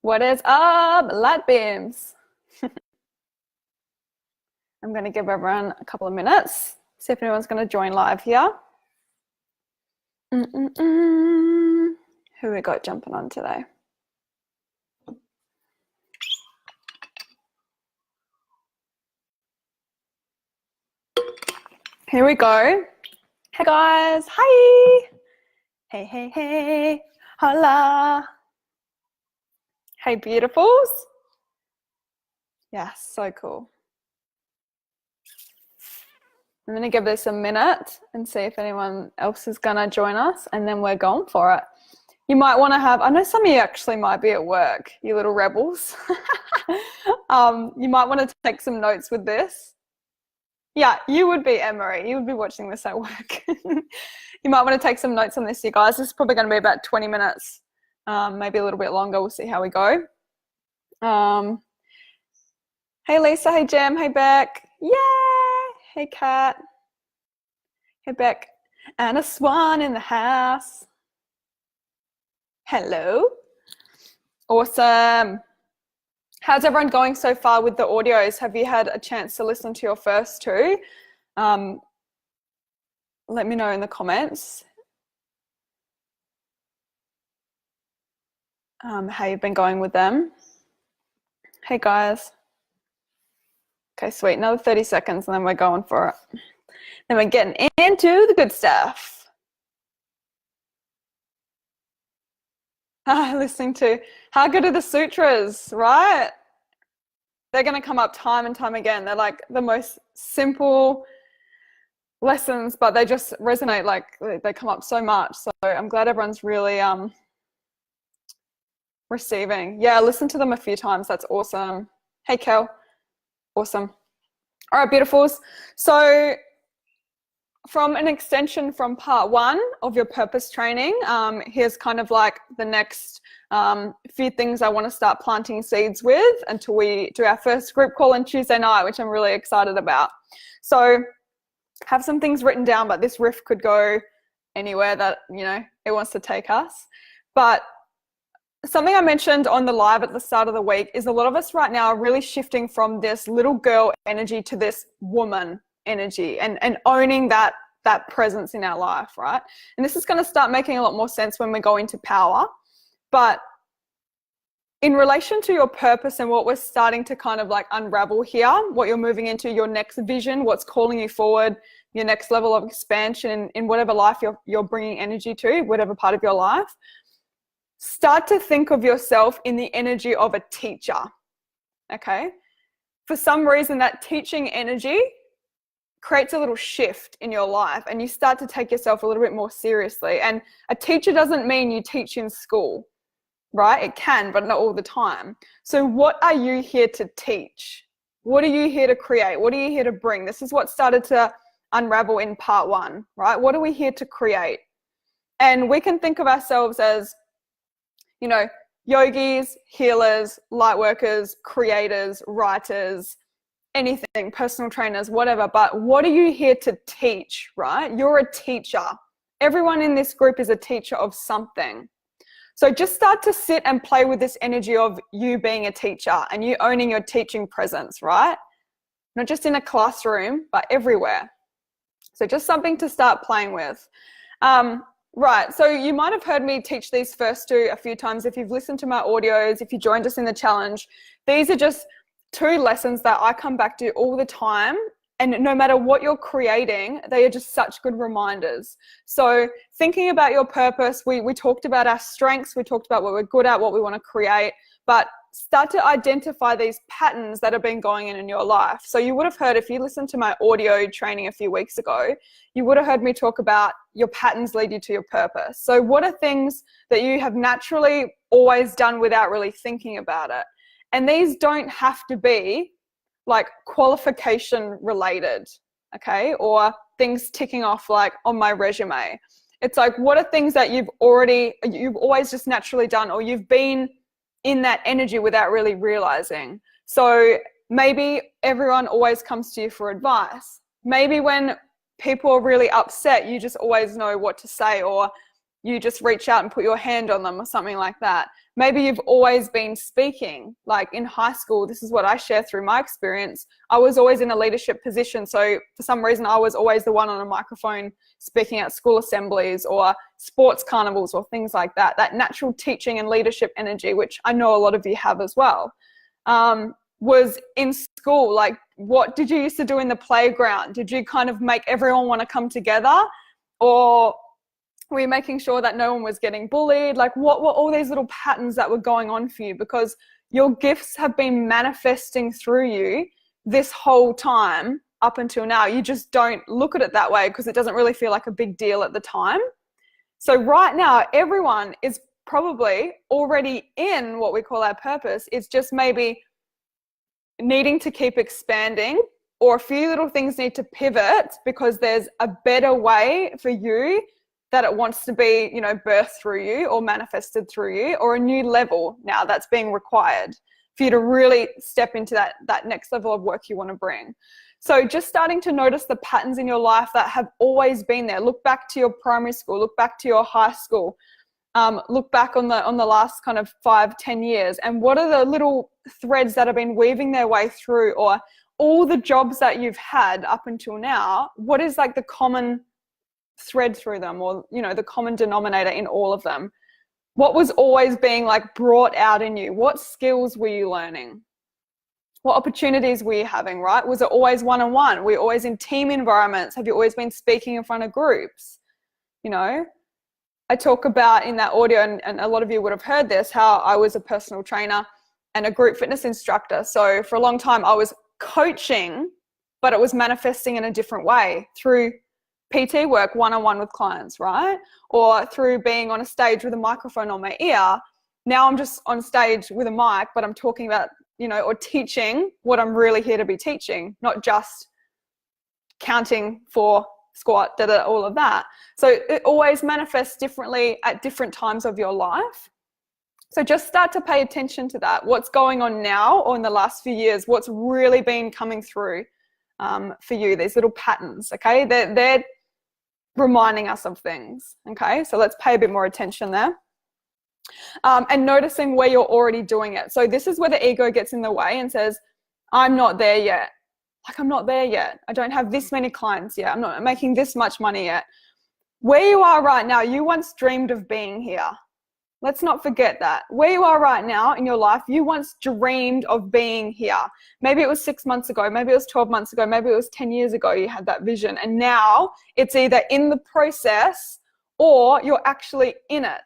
What is up, light beams? I'm going to give everyone a couple of minutes, see if anyone's going to join live here. Who we got jumping on today? Here we go. Hey guys, hi. Hey, hey, hey, hola. Hey beautifuls. Yeah, so cool. I'm going to give this a minute and see if anyone else is going to join us, and then we're going for it. You might want to have, I know some of you actually might be at work, you little rebels. You might want to take some notes with this. Yeah, you would be, Emery. You would be watching this at work. You might want to take some notes on this, you guys. This is probably going to be about 20 minutes, maybe a little bit longer. We'll see how we go. Hey, Lisa. Hey, Jem. Hey, Beck. Yeah. Hey, Kat. Hey, Beck. And a swan in the house. Hello. Awesome. How's everyone going so far with the audios? Have you had a chance to listen to your first two? Let me know in the comments how you've been going with them. Hey, guys. Okay, sweet. Another 30 seconds and then we're going for it. Then we're getting into the good stuff. Listening to how good are the sutras, right? They're going to come up time and time again. They're like the most simple lessons, but they just resonate, like they come up so much. So I'm glad everyone's really receiving. Yeah, listen to them a few times. That's awesome. Hey, Kel. Awesome. All right, beautifuls. So from an extension from part one of your purpose training, here's kind of like the next few things I want to start planting seeds with until we do our first group call on Tuesday night, which I'm really excited about. So have some things written down, but this riff could go anywhere that, you know, it wants to take us. But something I mentioned on the live at the start of the week is a lot of us right now are really shifting from this little girl energy to this woman energy and owning that presence in our life, right? And this is going to start making a lot more sense when we go into power. But in relation to your purpose and what we're starting to kind of like unravel here, what you're moving into, your next vision, what's calling you forward, your next level of expansion in whatever life you're bringing energy to, whatever part of your life, start to think of yourself in the energy of a teacher, okay? For some reason, that teaching energy creates a little shift in your life and you start to take yourself a little bit more seriously. And a teacher doesn't mean you teach in school, right? It can, but not all the time. So what are you here to teach? What are you here to create? What are you here to bring? This is what started to unravel in part one, right? What are we here to create? And we can think of ourselves as, you know, yogis, healers, light workers, creators, writers, anything, personal trainers, whatever. But what are you here to teach, right? You're a teacher. Everyone in this group is a teacher of something. So just start to sit and play with this energy of you being a teacher and you owning your teaching presence, right? Not just in a classroom, but everywhere. So just something to start playing with. Right, so you might have heard me teach these first two a few times. If you've listened to my audios, if you joined us in the challenge, these are just two lessons that I come back to all the time. And no matter what you're creating, they are just such good reminders. So thinking about your purpose, we talked about our strengths, we talked about what we're good at, what we want to create, but start to identify these patterns that have been going in your life. So you would have heard, if you listened to my audio training a few weeks ago, you would have heard me talk about your patterns lead you to your purpose. So what are things that you have naturally always done without really thinking about it? And these don't have to be like qualification related, okay? Or things ticking off like on my resume. It's like, what are things that you've always just naturally done, or you've been in that energy without really realizing. So maybe everyone always comes to you for advice. Maybe when people are really upset, you just always know what to say, or you just reach out and put your hand on them or something like that. Maybe you've always been speaking. Like in high school, this is what I share through my experience. I was always in a leadership position. So for some reason, I was always the one on a microphone speaking at school assemblies or sports carnivals or things like that. That natural teaching and leadership energy, which I know a lot of you have as well, was in school. Like, what did you used to do in the playground? Did you kind of make everyone want to come together? Or were you making sure that no one was getting bullied? Like, what were all these little patterns that were going on for you? Because your gifts have been manifesting through you this whole time up until now. You just don't look at it that way because it doesn't really feel like a big deal at the time. So right now, everyone is probably already in what we call our purpose. It's just maybe needing to keep expanding, or a few little things need to pivot because there's a better way for you that it wants to be, you know, birthed through you or manifested through you, or a new level now that's being required for you to really step into that next level of work you want to bring. So just starting to notice the patterns in your life that have always been there. Look back to your primary school, look back to your high school, look back on the last kind of 5-10 years, and what are the little threads that have been weaving their way through, or all the jobs that you've had up until now, what is like the common thread through them, or, you know, the common denominator in all of them? What was always being like brought out in you? What skills were you learning? What opportunities were you having, right? Was it always one-on-one? Were you always in team environments? Have you always been speaking in front of groups? You know, I talk about in that audio, and a lot of you would have heard this, how I was a personal trainer and a group fitness instructor. So for a long time I was coaching, but it was manifesting in a different way through PT work one-on-one with clients, right? Or through being on a stage with a microphone on my ear. Now I'm just on stage with a mic, but I'm talking about, you know, or teaching what I'm really here to be teaching, not just counting for squat, all of that. So it always manifests differently at different times of your life. So just start to pay attention to that. What's going on now, or in the last few years, what's really been coming through for you, these little patterns, okay? They're reminding us of things, okay? So let's pay a bit more attention there. And noticing where you're already doing it. So this is where the ego gets in the way and says, I'm not there yet. Like, I'm not there yet. I don't have this many clients yet. I'm not making this much money yet. Where you are right now, you once dreamed of being here. Let's not forget that. Where you are right now in your life, you once dreamed of being here. Maybe it was 6 months ago, maybe it was 12 months ago, maybe it was 10 years ago you had that vision. And now it's either in the process or you're actually in it.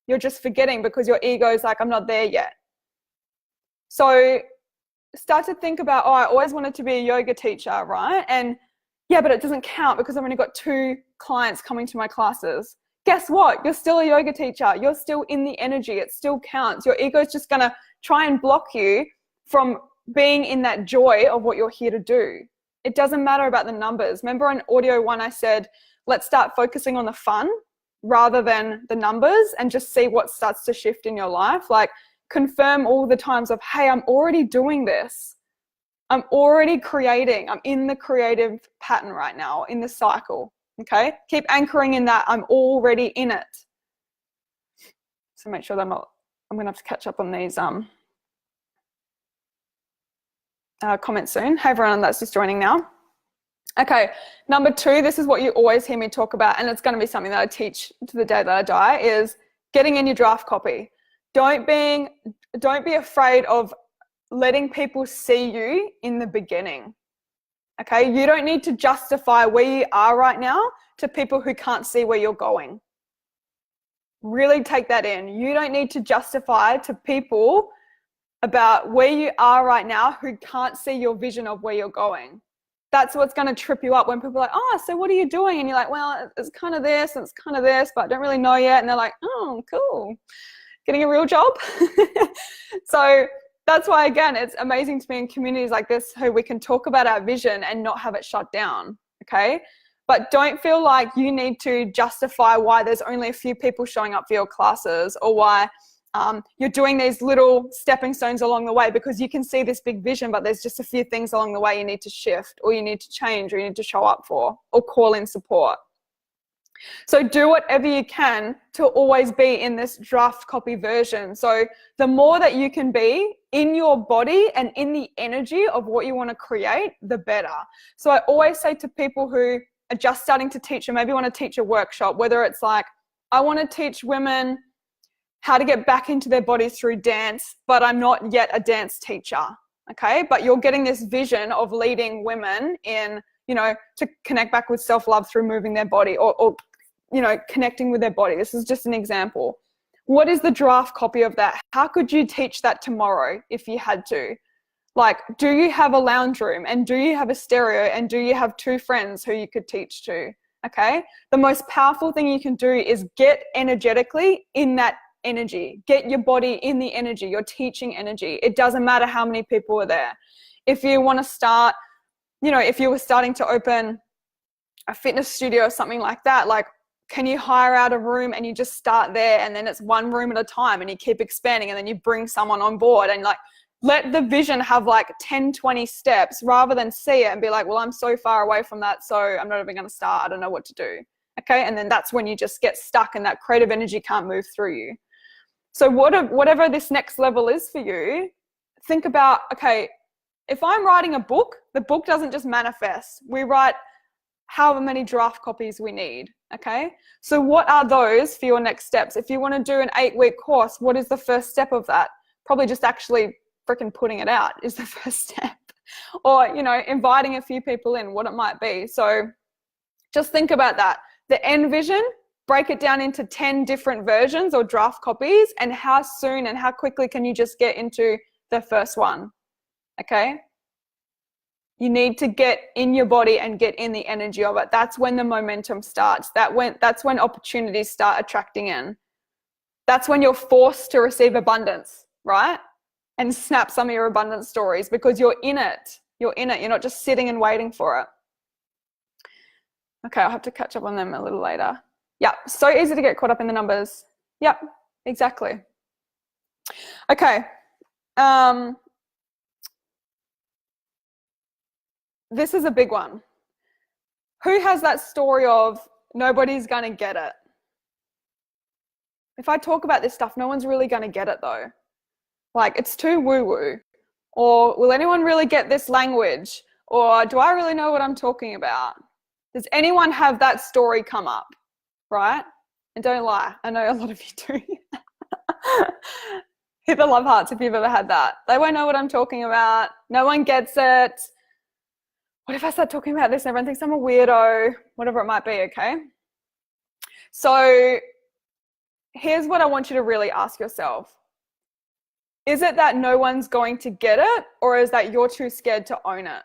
You're just forgetting because your ego is like, I'm not there yet. So start to think about, oh, I always wanted to be a yoga teacher, right? And yeah, but it doesn't count because I've only got 2 clients coming to my classes. Guess what? You're still a yoga teacher. You're still in the energy. It still counts. Your ego is just going to try and block you from being in that joy of what you're here to do. It doesn't matter about the numbers. Remember on audio 1, I said, let's start focusing on the fun rather than the numbers, and just see what starts to shift in your life. Like, confirm all the times of, hey, I'm already doing this. I'm already creating. I'm in the creative pattern right now, in the cycle. Okay, keep anchoring in that. I'm already in it. So make sure that I'm going to have to catch up on these comments soon. Hey everyone that's just joining now. Okay, number 2, this is what you always hear me talk about, and it's going to be something that I teach to the day that I die, is getting in your draft copy. Don't be afraid of letting people see you in the beginning. Okay, you don't need to justify where you are right now to people who can't see where you're going. Really take that in. You don't need to justify to people about where you are right now who can't see your vision of where you're going. That's what's going to trip you up when people are like, oh, so what are you doing? And you're like, well, it's kind of this and it's kind of this, but I don't really know yet. And they're like, oh, cool. Getting a real job. So that's why, again, it's amazing to be in communities like this who we can talk about our vision and not have it shut down, okay? But don't feel like you need to justify why there's only a few people showing up for your classes, or why you're doing these little stepping stones along the way, because you can see this big vision, but there's just a few things along the way you need to shift, or you need to change, or you need to show up for, or call in support. So do whatever you can to always be in this draft copy version. So the more that you can be in your body and in the energy of what you want to create, the better. So I always say to people who are just starting to teach or maybe want to teach a workshop, whether it's like, I want to teach women how to get back into their bodies through dance, but I'm not yet a dance teacher. Okay. But you're getting this vision of leading women in, you know, to connect back with self-love through moving their body or you know, connecting with their body. This is just an example. What is the draft copy of that? How could you teach that tomorrow if you had to? Like, do you have a lounge room and do you have a stereo and do you have 2 friends who you could teach to? Okay. The most powerful thing you can do is get energetically in that energy. Get your body in the energy, your teaching energy. It doesn't matter how many people are there. If you want to start, you know, if you were starting to open a fitness studio or something like that, like, can you hire out a room and you just start there and then it's one room at a time and you keep expanding and then you bring someone on board and like let the vision have like 10, 20 steps rather than see it and be like, well, I'm so far away from that, so I'm not even going to start. I don't know what to do. Okay. And then that's when you just get stuck and that creative energy can't move through you. So whatever this next level is for you, think about, okay, if I'm writing a book, the book doesn't just manifest. We write however many draft copies we need. Okay. So what are those for your next steps? If you want to do an 8-week course, what is the first step of that? Probably just actually freaking putting it out is the first step. Or, you know, inviting a few people in, what it might be. So just think about that. The end vision, break it down into 10 different versions or draft copies, and how soon and how quickly can you just get into the first one? Okay. You need to get in your body and get in the energy of it. That's when the momentum starts. That's when opportunities start attracting in. That's when you're forced to receive abundance, right? And snap some of your abundance stories because you're in it. You're in it. You're not just sitting and waiting for it. Okay, I'll have to catch up on them a little later. Yeah, so easy to get caught up in the numbers. Yep, exactly. Okay. This is a big one. Who has that story of nobody's going to get it? If I talk about this stuff, no one's really going to get it though. Like, it's too woo-woo. Or will anyone really get this language? Or do I really know what I'm talking about? Does anyone have that story come up? Right? And don't lie. I know a lot of you do. Hit the love hearts if you've ever had that. They won't know what I'm talking about. No one gets it. What if I start talking about this and everyone thinks I'm a weirdo? Whatever it might be, okay? So here's what I want you to really ask yourself. Is it that no one's going to get it, or is that you're too scared to own it?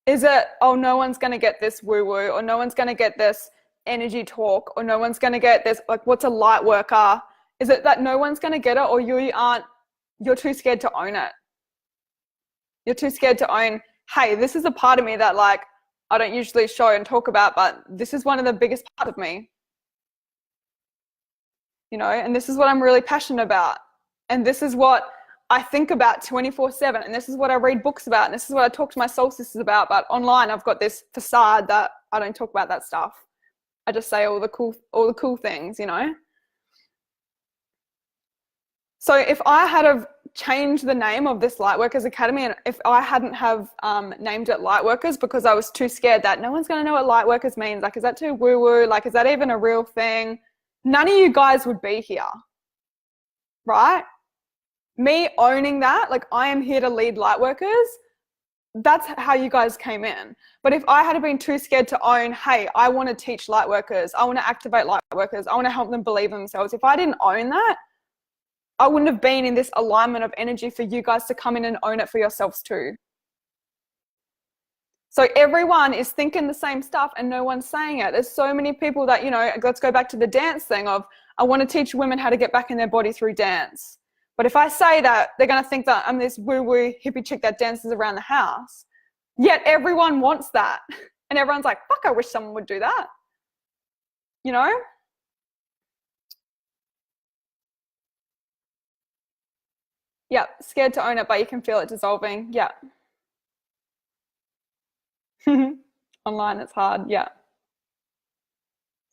Is it, oh, no one's going to get this woo-woo, or no one's going to get this energy talk, or no one's going to get this, like, what's a light worker? Is it that no one's going to get it, or you're too scared to own it? You're too scared to own, hey, this is a part of me that, like, I don't usually show and talk about, but this is one of the biggest parts of me. You know, and this is what I'm really passionate about. And this is what I think about 24/7. And this is what I read books about. And this is what I talk to my soul sisters about. But online, I've got this facade that I don't talk about that stuff. I just say all the cool things, you know. So if I had have changed the name of this Lightworkers Academy, and if I hadn't have named it Lightworkers because I was too scared that no one's going to know what Lightworkers means, like, is that too woo-woo? Like, is that even a real thing? None of you guys would be here, right? Me owning that, like, I am here to lead Lightworkers, that's how you guys came in. But if I had been too scared to own, hey, I want to teach Lightworkers, I want to activate Lightworkers, I want to help them believe in themselves, if I didn't own that, I wouldn't have been in this alignment of energy for you guys to come in and own it for yourselves too. So everyone is thinking the same stuff and no one's saying it. There's so many people that, you know, let's go back to the dance thing of, I want to teach women how to get back in their body through dance. But if I say that, they're going to think that I'm this woo-woo hippie chick that dances around the house. Yet everyone wants that. And everyone's like, fuck, I wish someone would do that. You know? Yeah, scared to own it, but you can feel it dissolving. Yeah. Online, it's hard. Yeah.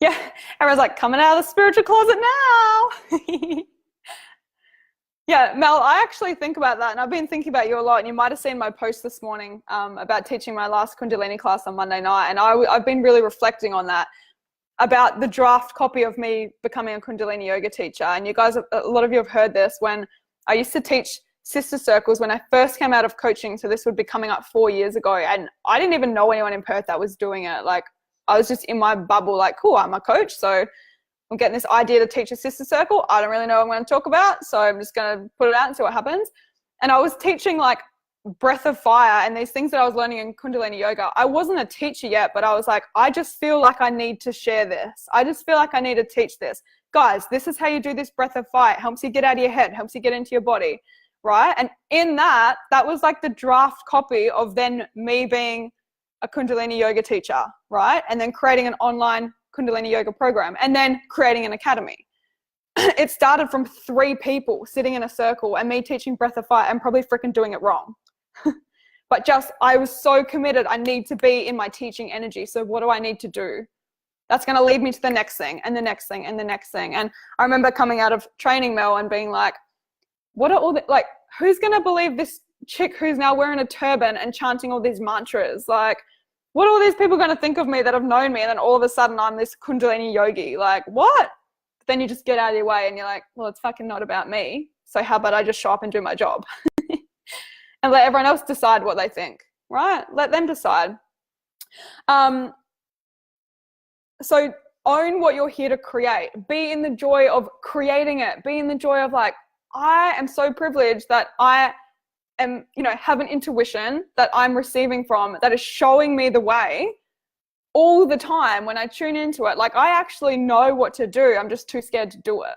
Yeah. Everyone's like, coming out of the spiritual closet now. Yeah, Mel, I actually think about that, and I've been thinking about you a lot, and you might have seen my post this morning about teaching my last Kundalini class on Monday night, and I've been really reflecting on that, about the draft copy of me becoming a Kundalini yoga teacher. And you guys, a lot of you have heard this, when I used to teach sister circles when I first came out of coaching, so this would be coming up 4 years ago, and I didn't even know anyone in Perth that was doing it. Like, I was just in my bubble, like, cool, I'm a coach, so I'm getting this idea to teach a sister circle. I don't really know what I'm going to talk about, so I'm just going to put it out and see what happens. And I was teaching like breath of fire and these things that I was learning in Kundalini yoga. I wasn't a teacher yet, but I was like, I just feel like I need to share this. I just feel like I need to teach this. Guys, this is how you do this breath of fire. It helps you get out of your head, helps you get into your body, right? And in that was like the draft copy of then me being a Kundalini yoga teacher, right? And then creating an online Kundalini yoga program, and then creating an academy. It started from 3 people sitting in a circle and me teaching breath of fire and probably freaking doing it wrong. But just, I was so committed. I need to be in my teaching energy. So what do I need to do? That's going to lead me to the next thing and the next thing and the next thing. And I remember coming out of training, Mel, and being like, what are all the, like, who's going to believe this chick who's now wearing a turban and chanting all these mantras? Like, what are all these people going to think of me that have known me, and then all of a sudden I'm this Kundalini yogi? Like, what? But then you just get out of your way and you're like, well, it's fucking not about me. So how about I just show up and do my job? And let everyone else decide what they think, right? Let them decide. So own what you're here to create. Be in the joy of creating it. Be in the joy of like, I am so privileged that I am, have an intuition that I'm receiving from, that is showing me the way all the time when I tune into it. Like, I actually know what to do. I'm just too scared to do it.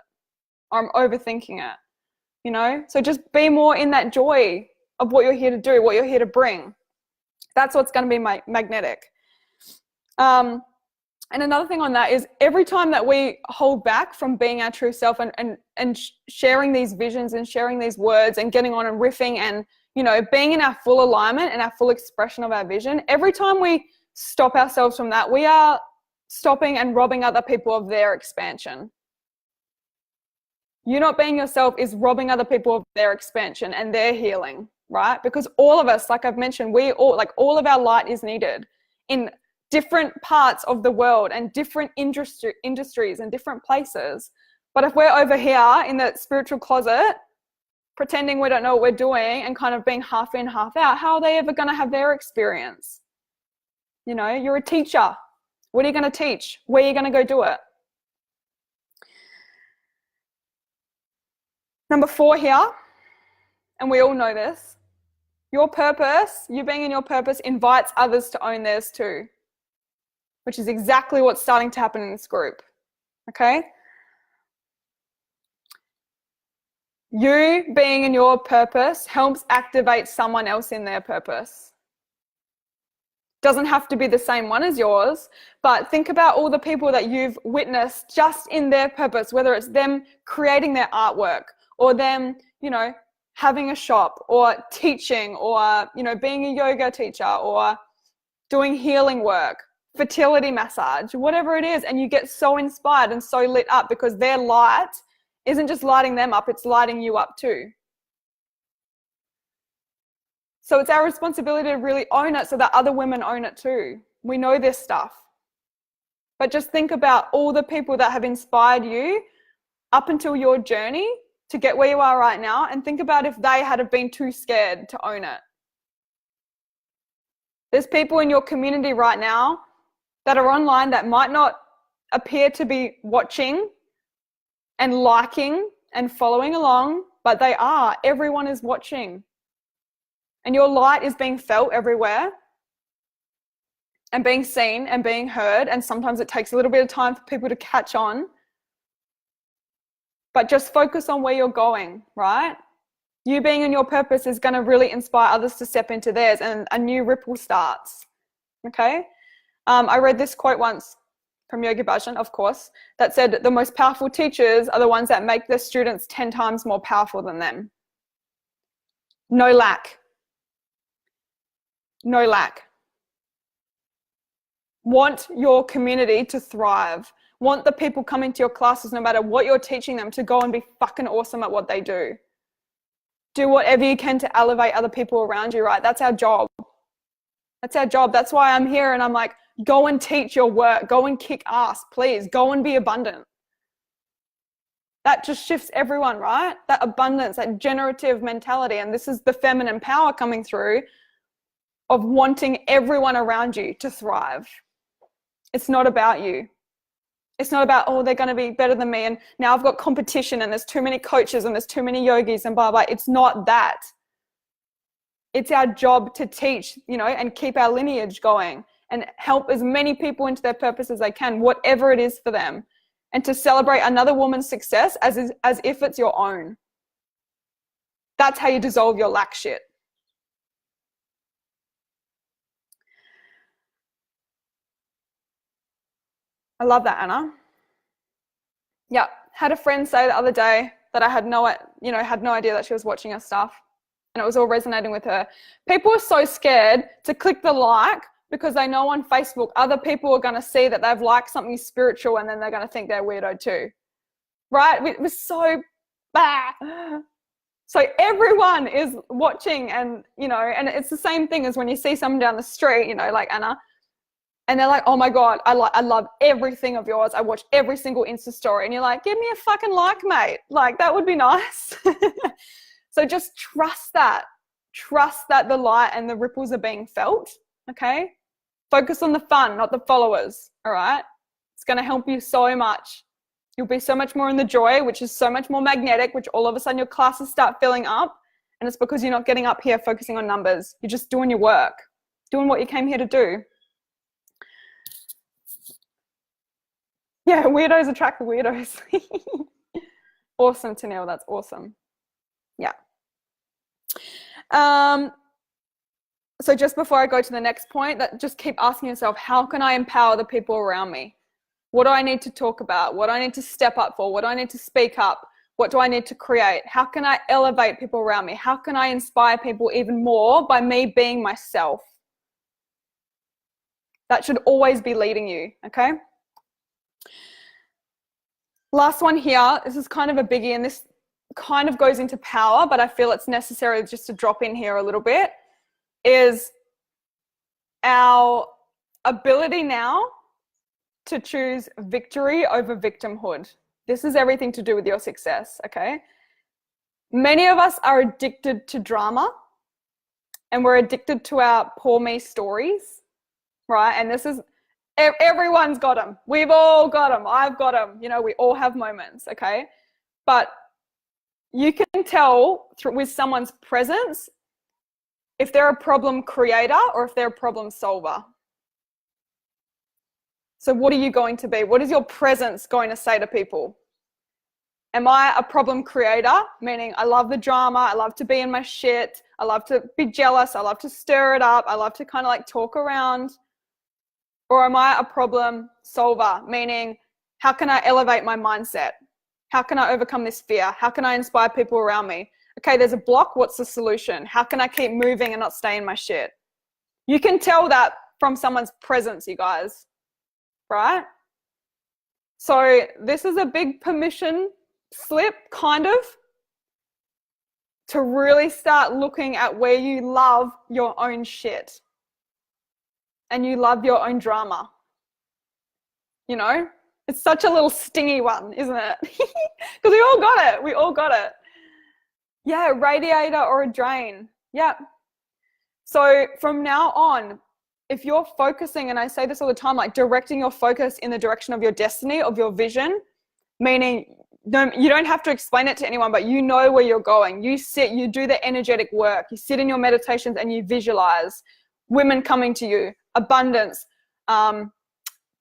Or I'm overthinking it, So just be more in that joy of what you're here to do, what you're here to bring. That's what's going to be magnetic. And another thing on that is, every time that we hold back from being our true self and sharing these visions and sharing these words and getting on and riffing and, being in our full alignment and our full expression of our vision, every time we stop ourselves from that, we are stopping and robbing other people of their expansion. You not being yourself is robbing other people of their expansion and their healing, right? Because all of us, like I've mentioned, all of our light is needed in different parts of the world and different industries and different places. But if we're over here in the spiritual closet, pretending we don't know what we're doing and kind of being half in, half out, how are they ever going to have their experience? You're a teacher. What are you going to teach? Where are you going to go do it? Number 4 here, and we all know this, your purpose, you being in your purpose, invites others to own theirs too, which is exactly what's starting to happen in this group, okay? You being in your purpose helps activate someone else in their purpose. Doesn't have to be the same one as yours, but think about all the people that you've witnessed just in their purpose, whether it's them creating their artwork or them, having a shop or teaching or, being a yoga teacher or doing healing work, fertility massage, whatever it is. And you get so inspired and so lit up because their light isn't just lighting them up, it's lighting you up too. So it's our responsibility to really own it so that other women own it too. We know this stuff. But just think about all the people that have inspired you up until your journey to get where you are right now, and think about if they had been too scared to own it. There's people in your community right now that are online that might not appear to be watching and liking and following along, but they are. Everyone is watching. And your light is being felt everywhere and being seen and being heard. And sometimes it takes a little bit of time for people to catch on. But just focus on where you're going, right? You being in your purpose is going to really inspire others to step into theirs, and a new ripple starts, okay? I read this quote once from Yogi Bhajan, of course, that said the most powerful teachers are the ones that make their students 10 times more powerful than them. No lack. No lack. Want your community to thrive. Want the people coming to your classes, no matter what you're teaching them, to go and be fucking awesome at what they do. Do whatever you can to elevate other people around you, right? That's our job. That's our job. That's why I'm here and I'm like, go and teach your work. Go and kick ass, please. Go and be abundant. That just shifts everyone, right? That abundance, that generative mentality. And this is the feminine power coming through of wanting everyone around you to thrive. It's not about you. It's not about, oh, they're going to be better than me and now I've got competition and there's too many coaches and there's too many yogis and blah, blah. It's not that. It's our job to teach, you know, and keep our lineage going and help as many people into their purpose as they can, whatever it is for them, and to celebrate another woman's success as if it's your own. That's how you dissolve your lack shit. I love that, Anna. Yeah, had a friend say the other day that I had no idea that she was watching her stuff, and it was all resonating with her. People are so scared to click the like because they know on Facebook other people are going to see that they've liked something spiritual and then they're going to think they're weirdo too, right? It was so bad. So everyone is watching, and you know, and it's the same thing as when you see someone down the street, you know, like Anna. And they're like, oh my God, I love everything of yours. I watch every single Insta story. And you're like, give me a fucking like, mate. Like, that would be nice. So just trust that. Trust that the light and the ripples are being felt, okay? Focus on the fun, not the followers, all right? It's going to help you so much. You'll be so much more in the joy, which is so much more magnetic, which all of a sudden your classes start filling up. And it's because you're not getting up here focusing on numbers. You're just doing your work, doing what you came here to do. Yeah, weirdos attract the weirdos. Awesome, Tennille. That's awesome. Yeah. So just before I go to the next point, just keep asking yourself, how can I empower the people around me? What do I need to talk about? What do I need to step up for? What do I need to speak up? What do I need to create? How can I elevate people around me? How can I inspire people even more by me being myself? That should always be leading you, okay? Last one here, this is kind of a biggie, and this kind of goes into power, but I feel it's necessary just to drop in here a little bit, is our ability now to choose victory over victimhood. This is everything to do with your success, okay? Many of us are addicted to drama, and we're addicted to our poor me stories, right? And this is, everyone's got them. We've all got them. I've got them. You know, we all have moments, okay? But you can tell with someone's presence if they're a problem creator or if they're a problem solver. So what are you going to be? What is your presence going to say to people? Am I a problem creator? Meaning I love the drama. I love to be in my shit. I love to be jealous. I love to stir it up. I love to kind of like talk around. Or am I a problem solver? Meaning, how can I elevate my mindset? How can I overcome this fear? How can I inspire people around me? Okay, there's a block. What's the solution? How can I keep moving and not stay in my shit? You can tell that from someone's presence, you guys, right? So this is a big permission slip, kind of, to really start looking at where you love your own shit. And you love your own drama. You know, it's such a little stingy one, isn't it? Because we all got it. We all got it. Yeah, radiator or a drain. Yeah. So from now on, if you're focusing, and I say this all the time, like directing your focus in the direction of your destiny, of your vision, meaning you don't have to explain it to anyone, but you know where you're going. You sit, you do the energetic work. You sit in your meditations and you visualize women coming to you, abundance,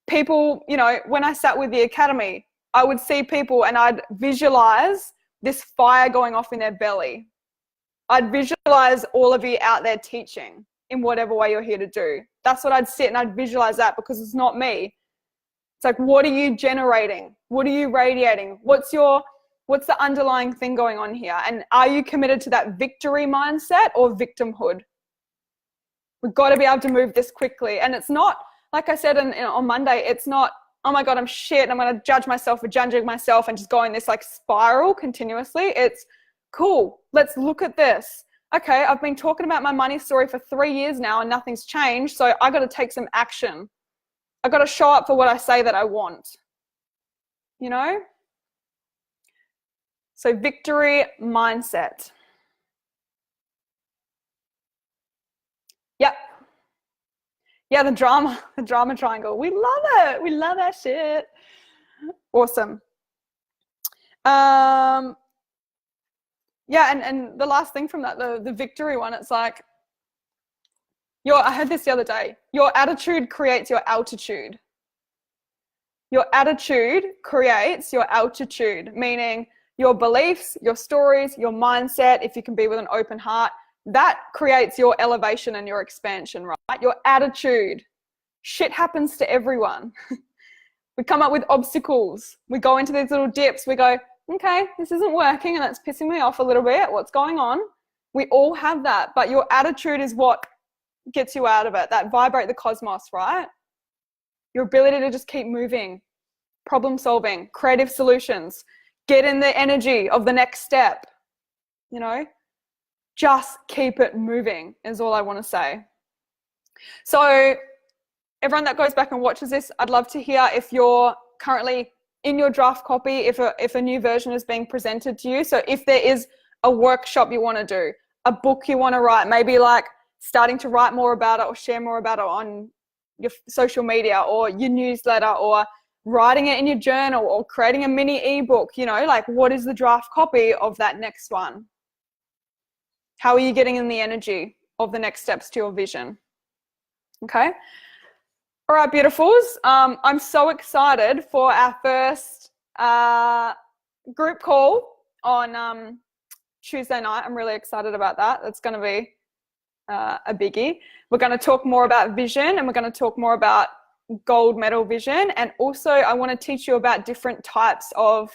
people, you know, when I sat with the academy, I would see people and I'd visualize this fire going off in their belly. I'd visualize all of you out there teaching in whatever way you're here to do. That's what I'd sit and I'd visualize that, because it's not me. It's like, what are you generating? What are you radiating? What's the underlying thing going on here? And are you committed to that victory mindset or victimhood? We've got to be able to move this quickly. And it's not like I said on Monday, it's not, oh my God, I'm shit, I'm going to judge myself for judging myself and just go in this like spiral continuously. It's cool. Let's look at this. Okay, I've been talking about my money story for 3 years now and nothing's changed. So I got to take some action. I got to show up for what I say that I want. You know? So victory mindset. Yep. Yeah, the drama triangle. We love it. We love that shit. Awesome. Yeah, and the last thing from that, the victory one, it's like, I heard this the other day. Your attitude creates your altitude. Your attitude creates your altitude, meaning your beliefs, your stories, your mindset, if you can be with an open heart, that creates your elevation and your expansion, right? Your attitude. Shit happens to everyone. We come up with obstacles. We go into these little dips. We go, okay, this isn't working and that's pissing me off a little bit. What's going on? We all have that, but your attitude is what gets you out of it. That vibrate the cosmos, right? Your ability to just keep moving, problem solving, creative solutions, get in the energy of the next step, you know? Just keep it moving is all I want to say. So everyone that goes back and watches this, I'd love to hear if you're currently in your draft copy, if a new version is being presented to you. So if there is a workshop you want to do, a book you want to write, maybe like starting to write more about it or share more about it on your social media or your newsletter, or writing it in your journal, or creating a mini ebook, you know, like what is the draft copy of that next one? How are you getting in the energy of the next steps to your vision? Okay. All right, beautifuls. I'm so excited for our first group call on Tuesday night. I'm really excited about that. That's going to be a biggie. We're going to talk more about vision, and we're going to talk more about gold medal vision. And also I want to teach you about different types of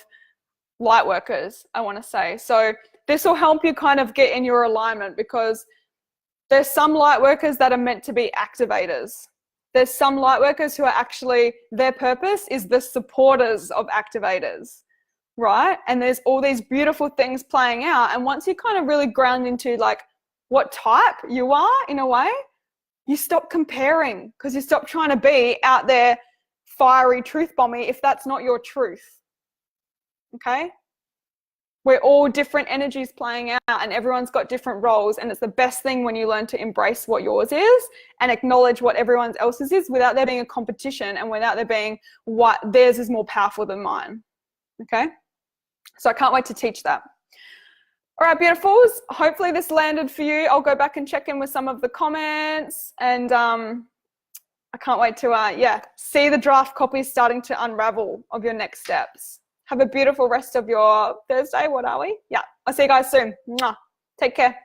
light workers, I want to say. So this will help you kind of get in your alignment, because there's some light workers that are meant to be activators. There's some light workers who are actually, their purpose is the supporters of activators, right? And there's all these beautiful things playing out. And once you kind of really ground into like what type you are in a way, you stop comparing, because you stop trying to be out there fiery truth bombing if that's not your truth. Okay? We're all different energies playing out, and everyone's got different roles, and it's the best thing when you learn to embrace what yours is and acknowledge what everyone else's is, without there being a competition and without there being what theirs is more powerful than mine. Okay? So I can't wait to teach that. All right, beautifuls. Hopefully this landed for you. I'll go back and check in with some of the comments, and I can't wait to see the draft copies starting to unravel of your next steps. Have a beautiful rest of your Thursday. What are we? Yeah. I'll see you guys soon. Mwah. Take care.